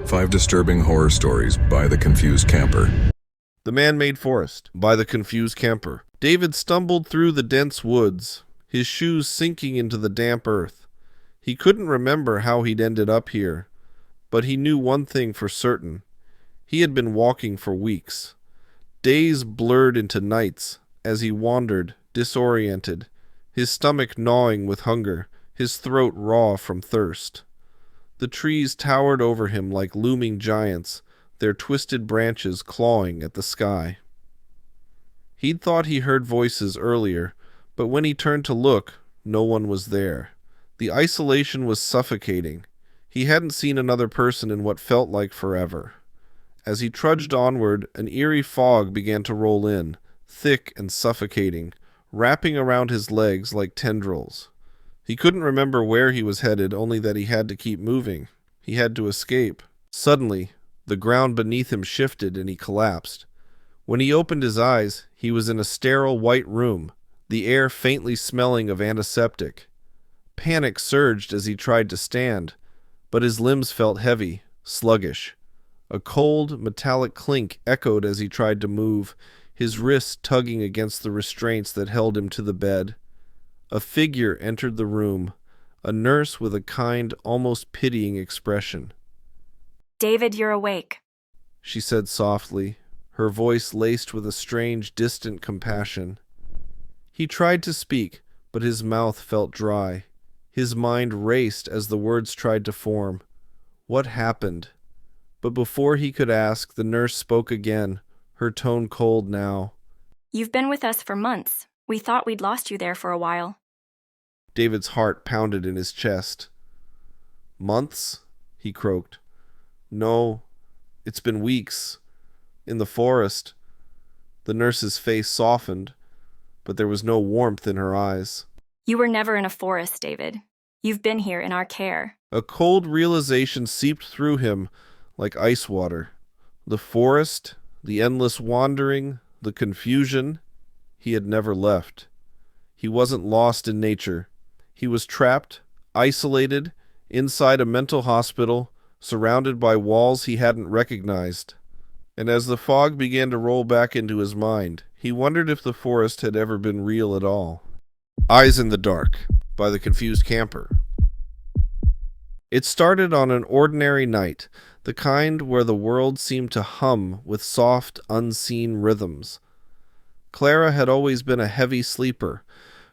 5 Disturbing Horror Stories by the Confused Camper. The Man-Made Forest by the Confused Camper. David stumbled through the dense woods, his shoes sinking into the damp earth. He couldn't remember how he'd ended up here, but he knew one thing for certain. He had been walking for weeks. Days blurred into nights as he wandered, disoriented, his stomach gnawing with hunger, his throat raw from thirst. The trees towered over him like looming giants, their twisted branches clawing at the sky. He'd thought he heard voices earlier, but when he turned to look, no one was there. The isolation was suffocating. He hadn't seen another person in what felt like forever. As he trudged onward, an eerie fog began to roll in, thick and suffocating, wrapping around his legs like tendrils. He couldn't remember where he was headed, only that he had to keep moving. He had to escape. Suddenly, the ground beneath him shifted and he collapsed. When he opened his eyes, he was in a sterile white room, the air faintly smelling of antiseptic. Panic surged as he tried to stand, but his limbs felt heavy, sluggish. A cold, metallic clink echoed as he tried to move, his wrists tugging against the restraints that held him to the bed. A figure entered the room, a nurse with a kind, almost pitying expression. "David, you're awake," she said softly, her voice laced with a strange, distant compassion. He tried to speak, but his mouth felt dry. His mind raced as the words tried to form. What happened? But before he could ask, the nurse spoke again, her tone cold now. "You've been with us for months. We thought we'd lost you there for a while." David's heart pounded in his chest. "Months?" he croaked. "No, it's been weeks. In the forest." The nurse's face softened, but there was no warmth in her eyes. "You were never in a forest, David. You've been here in our care." A cold realization seeped through him like ice water. The forest, the endless wandering, the confusion. He had never left. He wasn't lost in nature. He was trapped, isolated, inside a mental hospital, surrounded by walls he hadn't recognized. And as the fog began to roll back into his mind, he wondered if the forest had ever been real at all. Eyes in the Dark by the Confused Camper. It started on an ordinary night, the kind where the world seemed to hum with soft, unseen rhythms. Clara had always been a heavy sleeper,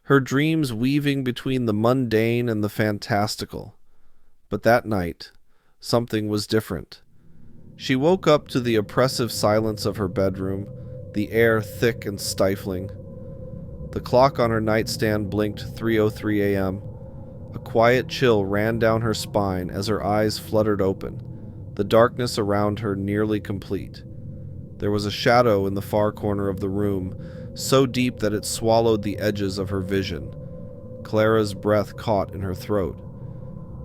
her dreams weaving between the mundane and the fantastical. But that night, something was different. She woke up to the oppressive silence of her bedroom, the air thick and stifling. The clock on her nightstand blinked 3:03 a.m. A quiet chill ran down her spine as her eyes fluttered open, the darkness around her nearly complete. There was a shadow in the far corner of the room, so deep that it swallowed the edges of her vision. Clara's breath caught in her throat.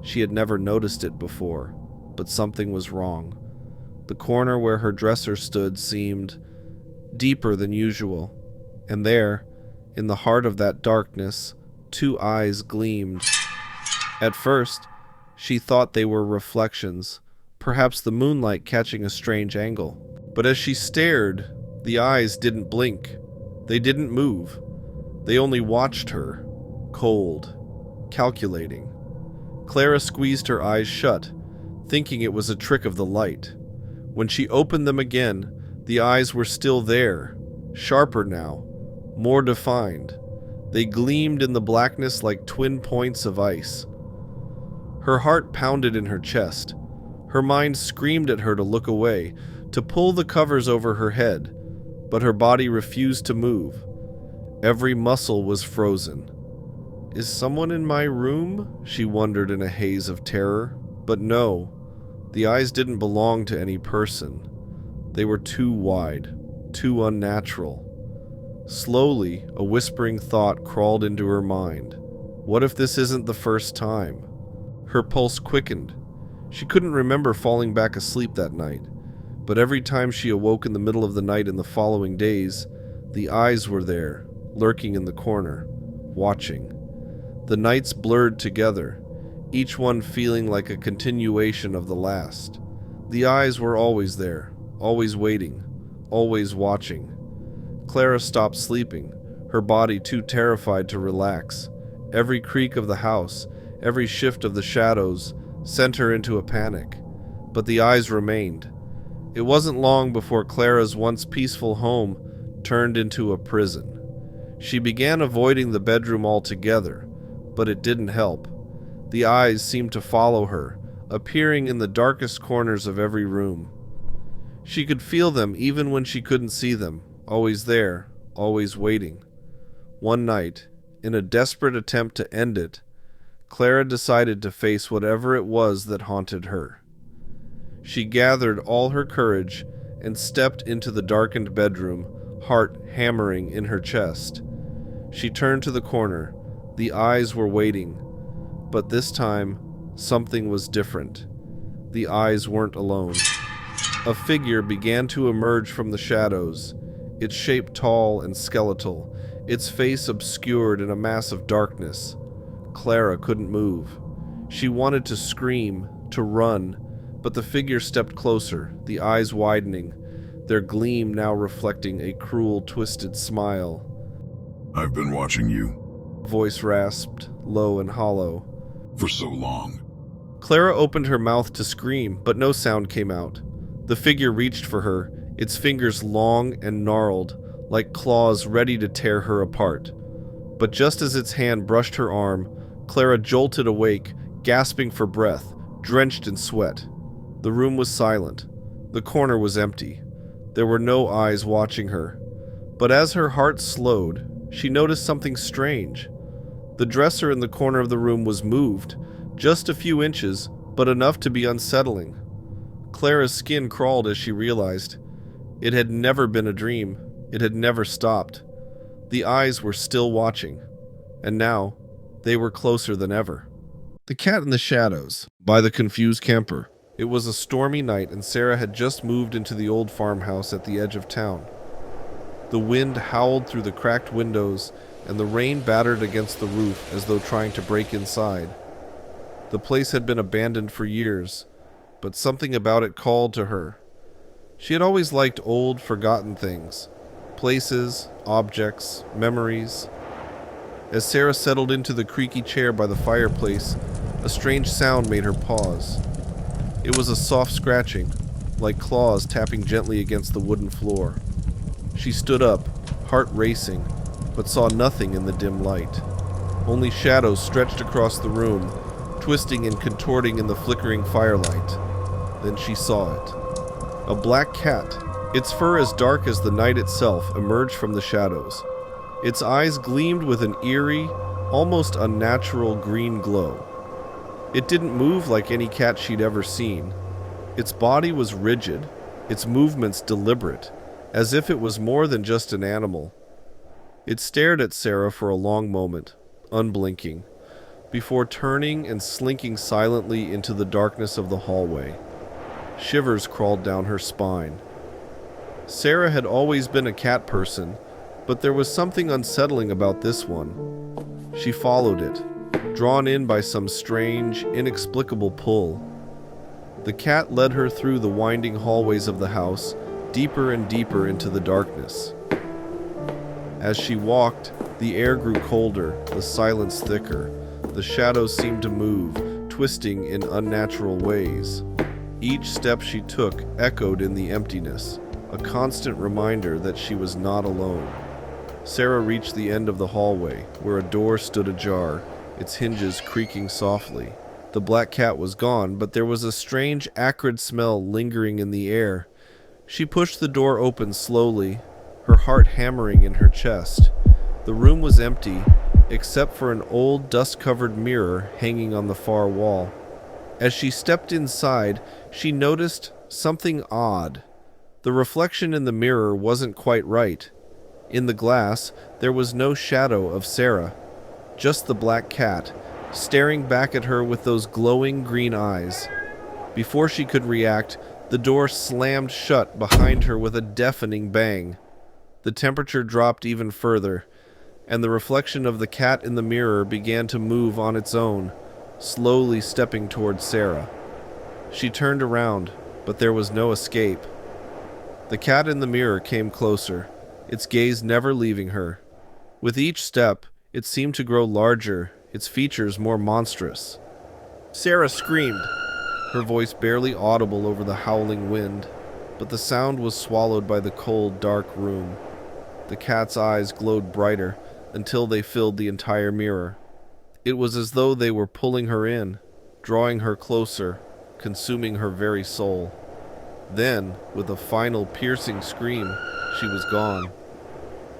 She had never noticed it before, but something was wrong. The corner where her dresser stood seemed deeper than usual, and there, in the heart of that darkness, two eyes gleamed. At first, she thought they were reflections, perhaps the moonlight catching a strange angle. But as she stared, the eyes didn't blink. They didn't move. They only watched her, cold, calculating. Clara squeezed her eyes shut, thinking it was a trick of the light. When she opened them again, the eyes were still there, sharper now, more defined. They gleamed in the blackness like twin points of ice. Her heart pounded in her chest. Her mind screamed at her to look away, to pull the covers over her head, but her body refused to move. Every muscle was frozen. "Is someone in my room?" she wondered in a haze of terror. But no, the eyes didn't belong to any person. They were too wide, too unnatural. Slowly, a whispering thought crawled into her mind. What if this isn't the first time? Her pulse quickened. She couldn't remember falling back asleep that night, but every time she awoke in the middle of the night in the following days, the eyes were there, lurking in the corner, watching. The nights blurred together, each one feeling like a continuation of the last. The eyes were always there, always waiting, always watching. Clara stopped sleeping, her body too terrified to relax. Every creak of the house, every shift of the shadows, sent her into a panic. But the eyes remained. It wasn't long before Clara's once peaceful home turned into a prison. She began avoiding the bedroom altogether, but it didn't help. The eyes seemed to follow her, appearing in the darkest corners of every room. She could feel them even when she couldn't see them, always there, always waiting. One night, in a desperate attempt to end it, Clara decided to face whatever it was that haunted her. She gathered all her courage and stepped into the darkened bedroom, heart hammering in her chest. She turned to the corner. The eyes were waiting. But this time, something was different. The eyes weren't alone. A figure began to emerge from the shadows, its shape tall and skeletal, its face obscured in a mass of darkness. Clara couldn't move. She wanted to scream, to run, but the figure stepped closer, the eyes widening, their gleam now reflecting a cruel, twisted smile. I've been watching you. Voice rasped, low and hollow. For so long. Clara opened her mouth to scream, but no sound came out. The figure reached for her, its fingers long and gnarled, like claws ready to tear her apart. But just as its hand brushed her arm, Clara jolted awake, gasping for breath, drenched in sweat. The room was silent. The corner was empty. There were no eyes watching her. But as her heart slowed, she noticed something strange. The dresser in the corner of the room was moved, just a few inches, but enough to be unsettling. Clara's skin crawled as she realized. It had never been a dream. It had never stopped. The eyes were still watching, and now they were closer than ever. The Cat in the Shadows, by The Confused Camper. It was a stormy night, and Sarah had just moved into the old farmhouse at the edge of town. The wind howled through the cracked windows, and the rain battered against the roof as though trying to break inside. The place had been abandoned for years, but something about it called to her. She had always liked old, forgotten things. Places, objects, memories. As Sarah settled into the creaky chair by the fireplace, a strange sound made her pause. It was a soft scratching, like claws tapping gently against the wooden floor. She stood up, heart racing, but saw nothing in the dim light. Only shadows stretched across the room, twisting and contorting in the flickering firelight. Then she saw it. A black cat, its fur as dark as the night itself, emerged from the shadows. Its eyes gleamed with an eerie, almost unnatural green glow. It didn't move like any cat she'd ever seen. Its body was rigid, its movements deliberate, as if it was more than just an animal. It stared at Sarah for a long moment, unblinking, before turning and slinking silently into the darkness of the hallway. Shivers crawled down her spine. Sarah had always been a cat person, but there was something unsettling about this one. She followed it, drawn in by some strange, inexplicable pull. The cat led her through the winding hallways of the house, deeper and deeper into the darkness. As she walked, the air grew colder, the silence thicker. The shadows seemed to move, twisting in unnatural ways. Each step she took echoed in the emptiness, a constant reminder that she was not alone. Sarah reached the end of the hallway, where a door stood ajar, its hinges creaking softly. The black cat was gone, but there was a strange, acrid smell lingering in the air. She pushed the door open slowly, her heart hammering in her chest. The room was empty, except for an old, dust-covered mirror hanging on the far wall. As she stepped inside, she noticed something odd. The reflection in the mirror wasn't quite right. In the glass, there was no shadow of Sarah, just the black cat, staring back at her with those glowing green eyes. Before she could react, the door slammed shut behind her with a deafening bang. The temperature dropped even further, and the reflection of the cat in the mirror began to move on its own, slowly stepping towards Sarah. She turned around, but there was no escape. The cat in the mirror came closer, its gaze never leaving her. With each step, it seemed to grow larger, its features more monstrous. Sarah screamed, her voice barely audible over the howling wind, but the sound was swallowed by the cold, dark room. The cat's eyes glowed brighter until they filled the entire mirror. It was as though they were pulling her in, drawing her closer, consuming her very soul. Then, with a final piercing scream, she was gone.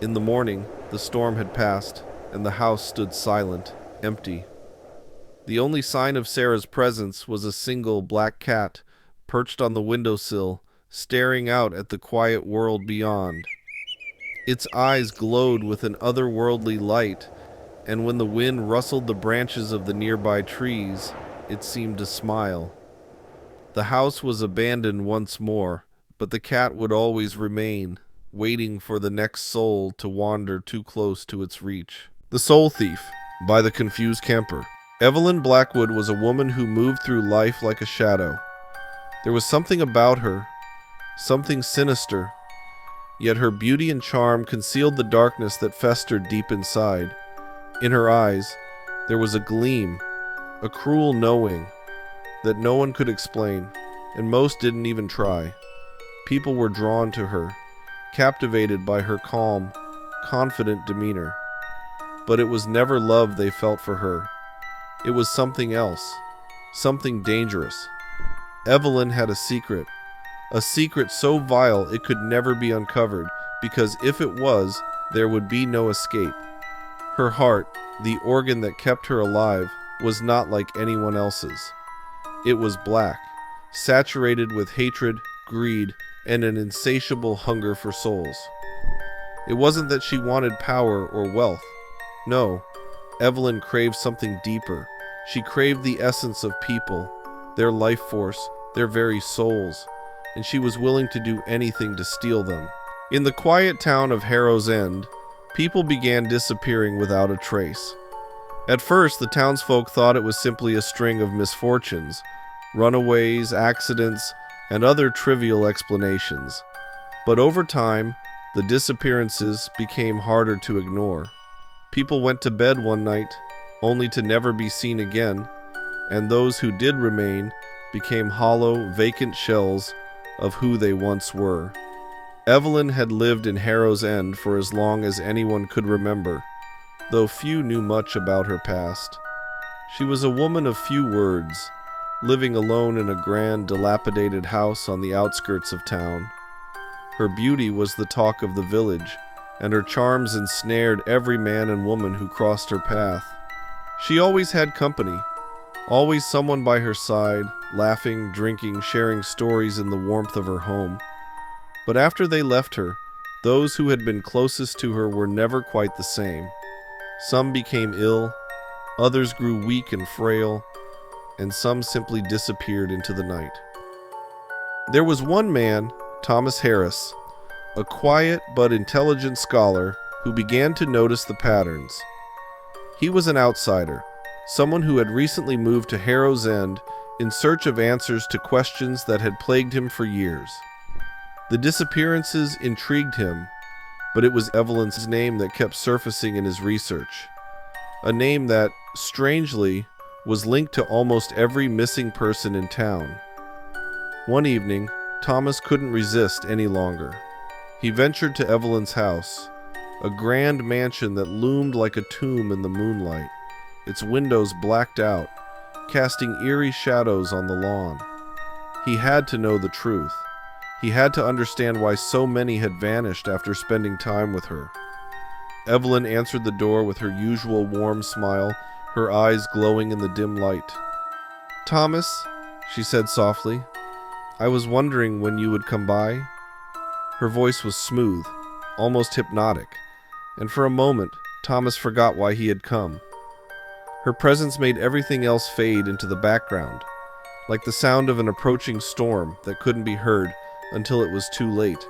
In the morning, the storm had passed, and the house stood silent, empty. The only sign of Sarah's presence was a single black cat, perched on the windowsill, staring out at the quiet world beyond. Its eyes glowed with an otherworldly light, and when the wind rustled the branches of the nearby trees, it seemed to smile. The house was abandoned once more, but the cat would always remain, waiting for the next soul to wander too close to its reach. The Soul Thief, by the Confused Camper. Evelyn Blackwood was a woman who moved through life like a shadow. There was something about her, something sinister, yet her beauty and charm concealed the darkness that festered deep inside. In her eyes, there was a gleam, a cruel knowing that no one could explain, and most didn't even try. People were drawn to her, captivated by her calm, confident demeanor. But it was never love they felt for her. It was something else, something dangerous. Evelyn had a secret so vile it could never be uncovered, because if it was, there would be no escape. Her heart, the organ that kept her alive, was not like anyone else's. It was black, saturated with hatred, greed, and an insatiable hunger for souls. It wasn't that she wanted power or wealth. No, Evelyn craved something deeper. She craved the essence of people, their life force, their very souls, and she was willing to do anything to steal them. In the quiet town of Harrow's End, people began disappearing without a trace. At first, the townsfolk thought it was simply a string of misfortunes, runaways, accidents, and other trivial explanations. But over time, the disappearances became harder to ignore. People went to bed one night, only to never be seen again, and those who did remain became hollow, vacant shells of who they once were. Evelyn had lived in Harrow's End for as long as anyone could remember, though few knew much about her past. She was a woman of few words, living alone in a grand, dilapidated house on the outskirts of town. Her beauty was the talk of the village, and her charms ensnared every man and woman who crossed her path. She always had company, always someone by her side, laughing, drinking, sharing stories in the warmth of her home. But after they left her, those who had been closest to her were never quite the same. Some became ill, others grew weak and frail, and some simply disappeared into the night. There was one man, Thomas Harris, a quiet but intelligent scholar who began to notice the patterns. He was an outsider, someone who had recently moved to Harrow's End in search of answers to questions that had plagued him for years. The disappearances intrigued him, but it was Evelyn's name that kept surfacing in his research. A name that, strangely, was linked to almost every missing person in town. One evening, Thomas couldn't resist any longer. He ventured to Evelyn's house, a grand mansion that loomed like a tomb in the moonlight, its windows blacked out, casting eerie shadows on the lawn. He had to know the truth. He had to understand why so many had vanished after spending time with her. Evelyn answered the door with her usual warm smile, her eyes glowing in the dim light. "Thomas," she said softly, "I was wondering when you would come by." Her voice was smooth, almost hypnotic, and for a moment, Thomas forgot why he had come. Her presence made everything else fade into the background, like the sound of an approaching storm that couldn't be heard until it was too late.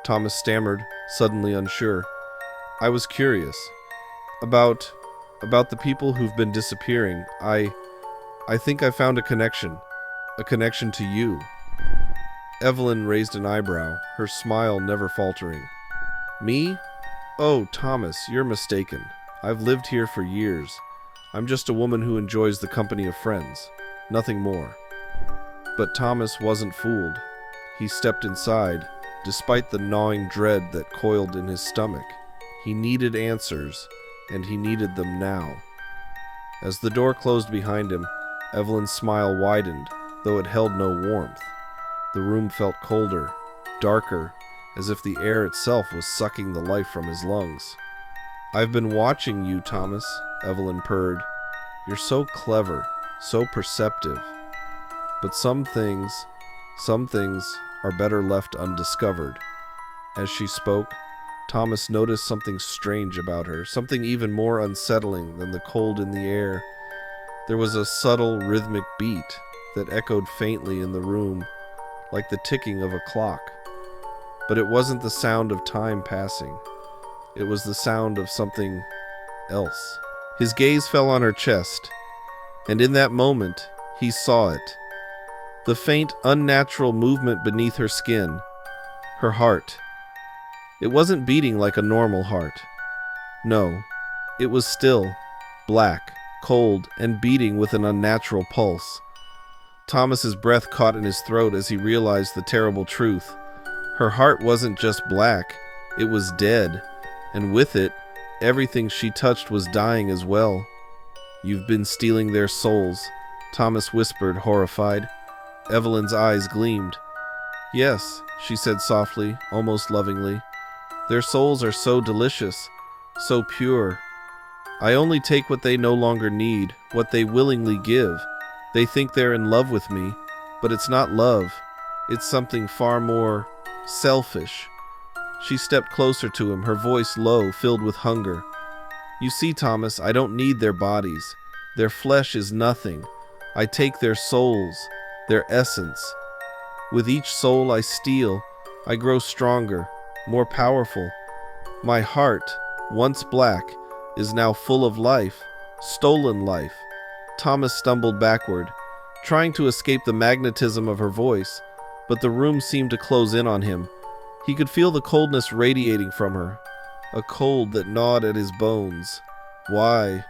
Thomas stammered, suddenly unsure. "I was curious. About the people who've been disappearing. I think I found a connection to you. Evelyn raised an eyebrow, her smile never faltering. Me? Oh, Thomas, you're mistaken. I've lived here for years. I'm just a woman who enjoys the company of friends. Nothing more. But Thomas wasn't fooled. He stepped inside, despite the gnawing dread that coiled in his stomach. He needed answers, and he needed them now. As the door closed behind him, Evelyn's smile widened, though it held no warmth. The room felt colder, darker, as if the air itself was sucking the life from his lungs. I've been watching you, Thomas, Evelyn purred. You're so clever, so perceptive. But some things are better left undiscovered. As she spoke, Thomas noticed something strange about her, something even more unsettling than the cold in the air. There was a subtle rhythmic beat that echoed faintly in the room, like the ticking of a clock. But it wasn't the sound of time passing. It was the sound of something else. His gaze fell on her chest, and in that moment, he saw it. The faint, unnatural movement beneath her skin. Her heart. It wasn't beating like a normal heart. No, it was still, black, cold, and beating with an unnatural pulse. Thomas's breath caught in his throat as he realized the terrible truth. Her heart wasn't just black, it was dead, and with it, everything she touched was dying as well. You've been stealing their souls, Thomas whispered, horrified. Evelyn's eyes gleamed. Yes, she said softly, almost lovingly. Their souls are so delicious, so pure. I only take what they no longer need, what they willingly give. They think they're in love with me, but it's not love. It's something far more selfish. She stepped closer to him, her voice low, filled with hunger. You see, Thomas, I don't need their bodies. Their flesh is nothing. I take their souls, their essence. With each soul I steal, I grow stronger, more powerful. My heart, once black, is now full of life, stolen life. Thomas stumbled backward, trying to escape the magnetism of her voice, but the room seemed to close in on him. He could feel the coldness radiating from her, a cold that gnawed at his bones. Why?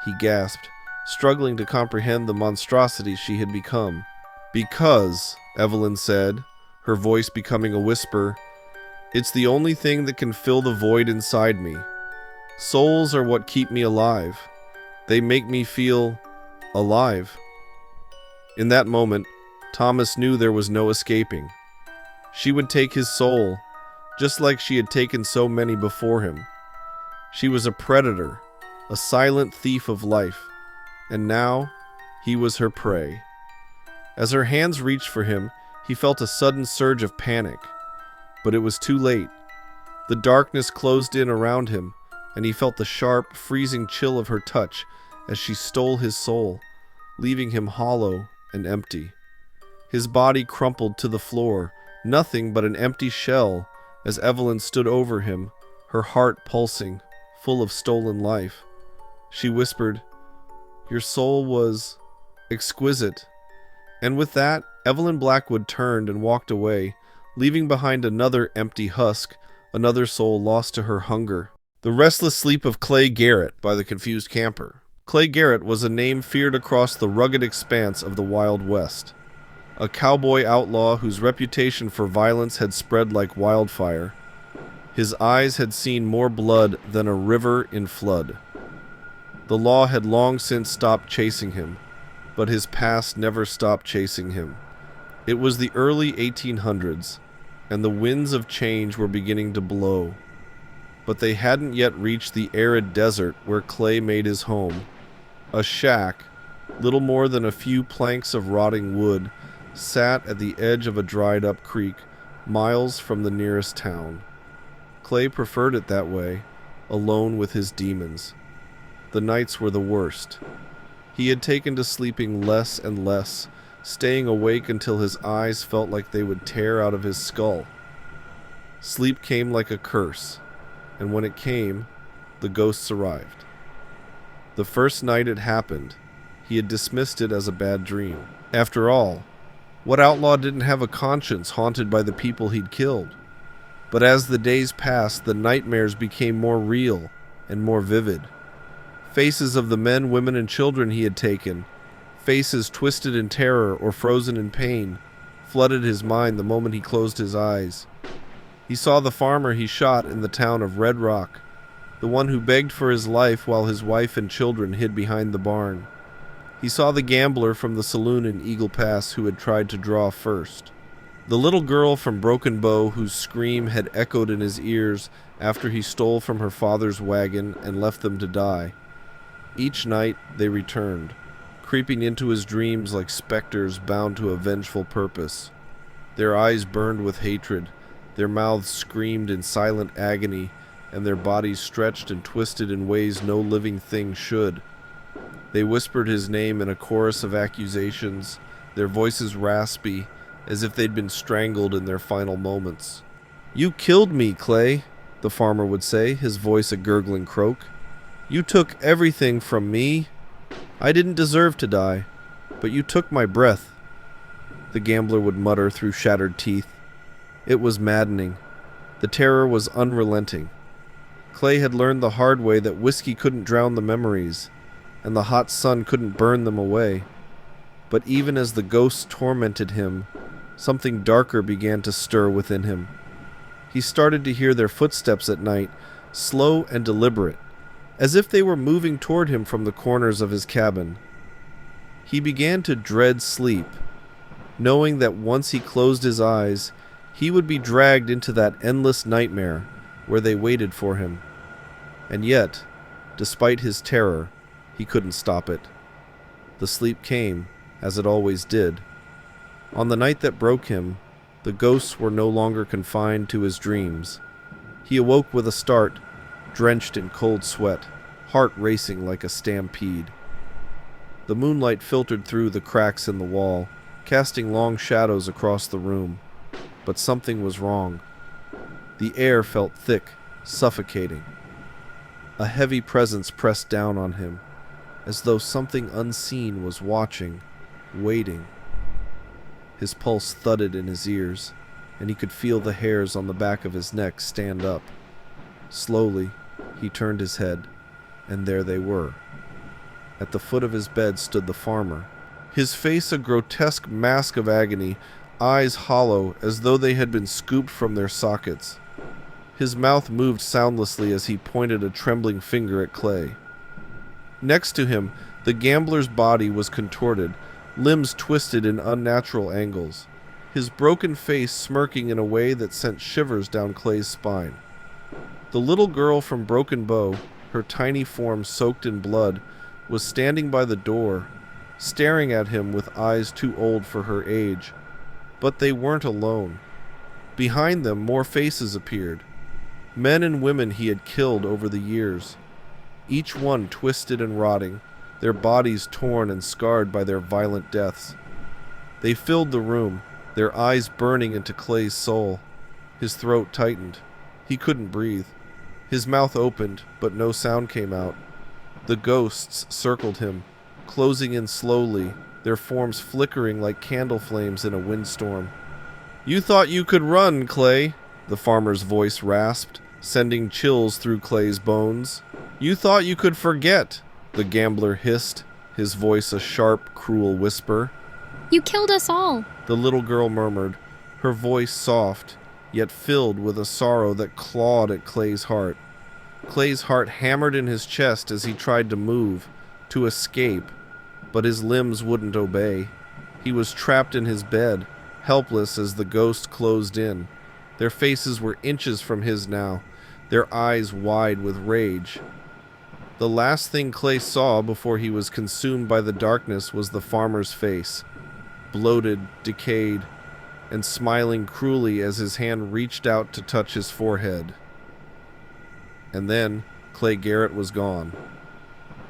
He gasped, struggling to comprehend the monstrosity she had become. Because, Evelyn said, her voice becoming a whisper, it's the only thing that can fill the void inside me. Souls are what keep me alive. They make me feel alive. In that moment, Thomas knew there was no escaping. She would take his soul, just like she had taken so many before him. She was a predator, a silent thief of life, and now he was her prey. As her hands reached for him, he felt a sudden surge of panic. But it was too late. The darkness closed in around him, and he felt the sharp, freezing chill of her touch as she stole his soul, leaving him hollow and empty. His body crumpled to the floor, nothing but an empty shell, as Evelyn stood over him, her heart pulsing, full of stolen life. She whispered, "Your soul was exquisite." And with that, Evelyn Blackwood turned and walked away, leaving behind another empty husk, another soul lost to her hunger. The Restless Sleep of Clay Garrett by the Confused Camper. Clay Garrett was a name feared across the rugged expanse of the Wild West. A cowboy outlaw whose reputation for violence had spread like wildfire. His eyes had seen more blood than a river in flood. The law had long since stopped chasing him, but his past never stopped chasing him. It was the early 1800s, and the winds of change were beginning to blow. But they hadn't yet reached the arid desert where Clay made his home. A shack, little more than a few planks of rotting wood, sat at the edge of a dried-up creek, miles from the nearest town. Clay preferred it that way, alone with his demons. The nights were the worst. He had taken to sleeping less and less, staying awake until his eyes felt like they would tear out of his skull. Sleep came like a curse, and when it came, the ghosts arrived. The first night it happened, He had dismissed it as a bad dream. After all, what outlaw didn't have a conscience haunted by the people he'd killed? But as the days passed, the nightmares became more real and more vivid. Faces of the men, women, and children he had taken, faces twisted in terror or frozen in pain, flooded his mind the moment he closed his eyes. He saw the farmer he shot in the town of Red Rock, the one who begged for his life while his wife and children hid behind the barn. He saw the gambler from the saloon in Eagle Pass who had tried to draw first. The little girl from Broken Bow whose scream had echoed in his ears after he stole from her father's wagon and left them to die. Each night they returned, creeping into his dreams like specters bound to a vengeful purpose. Their eyes burned with hatred, their mouths screamed in silent agony, and their bodies stretched and twisted in ways no living thing should. They whispered his name in a chorus of accusations, their voices raspy, as if they'd been strangled in their final moments. "You killed me, Clay," the farmer would say, his voice a gurgling croak. "You took everything from me. I didn't deserve to die, but you took my breath," the gambler would mutter through shattered teeth. It was maddening. The terror was unrelenting. Clay had learned the hard way that whiskey couldn't drown the memories, and the hot sun couldn't burn them away. But even as the ghosts tormented him, something darker began to stir within him. He started to hear their footsteps at night, slow and deliberate, as if they were moving toward him from the corners of his cabin. He began to dread sleep, knowing that once he closed his eyes, he would be dragged into that endless nightmare where they waited for him. And yet, despite his terror, he couldn't stop it. The sleep came, as it always did. On the night that broke him, the ghosts were no longer confined to his dreams. He awoke with a start, drenched in cold sweat, heart racing like a stampede. The moonlight filtered through the cracks in the wall, casting long shadows across the room. But something was wrong. The air felt thick, suffocating. A heavy presence pressed down on him, as though something unseen was watching, waiting. His pulse thudded in his ears, and he could feel the hairs on the back of his neck stand up. Slowly, he turned his head, and there they were. At the foot of his bed stood the farmer, his face a grotesque mask of agony, eyes hollow as though they had been scooped from their sockets. His mouth moved soundlessly as he pointed a trembling finger at Clay. Next to him, the gambler's body was contorted, limbs twisted in unnatural angles, his broken face smirking in a way that sent shivers down Clay's spine. The little girl from Broken Bow, her tiny form soaked in blood, was standing by the door, staring at him with eyes too old for her age. But they weren't alone. Behind them, more faces appeared. Men and women he had killed over the years, each one twisted and rotting, their bodies torn and scarred by their violent deaths. They filled the room, their eyes burning into Clay's soul. His throat tightened. He couldn't breathe. His mouth opened, but no sound came out. The ghosts circled him, closing in slowly, their forms flickering like candle flames in a windstorm. "You thought you could run, Clay," the farmer's voice rasped, sending chills through Clay's bones. "You thought you could forget," the gambler hissed, his voice a sharp, cruel whisper. "You killed us all," the little girl murmured, her voice soft, yet filled with a sorrow that clawed at Clay's heart. Clay's heart hammered in his chest as he tried to move, to escape, but his limbs wouldn't obey. He was trapped in his bed, helpless as the ghost closed in. Their faces were inches from his now, their eyes wide with rage. The last thing Clay saw before he was consumed by the darkness was the farmer's face, bloated, decayed, and smiling cruelly as his hand reached out to touch his forehead. And then Clay Garrett was gone.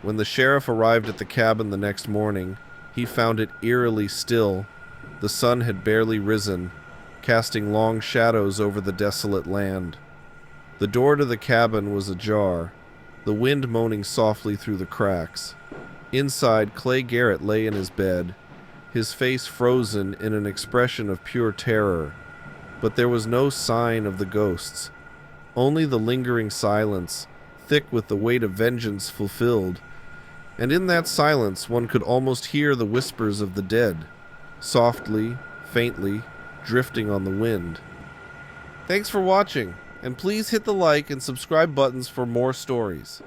When the sheriff arrived at the cabin the next morning, he found it eerily still. The sun had barely risen, casting long shadows over the desolate land. The door to the cabin was ajar, the wind moaning softly through the cracks. Inside, Clay Garrett lay in his bed, his face frozen in an expression of pure terror. But there was no sign of the ghosts, only the lingering silence, thick with the weight of vengeance fulfilled. And in that silence one could almost hear the whispers of the dead, softly, faintly, drifting on the wind. Thanks for watching, and please hit the like and subscribe buttons for more stories.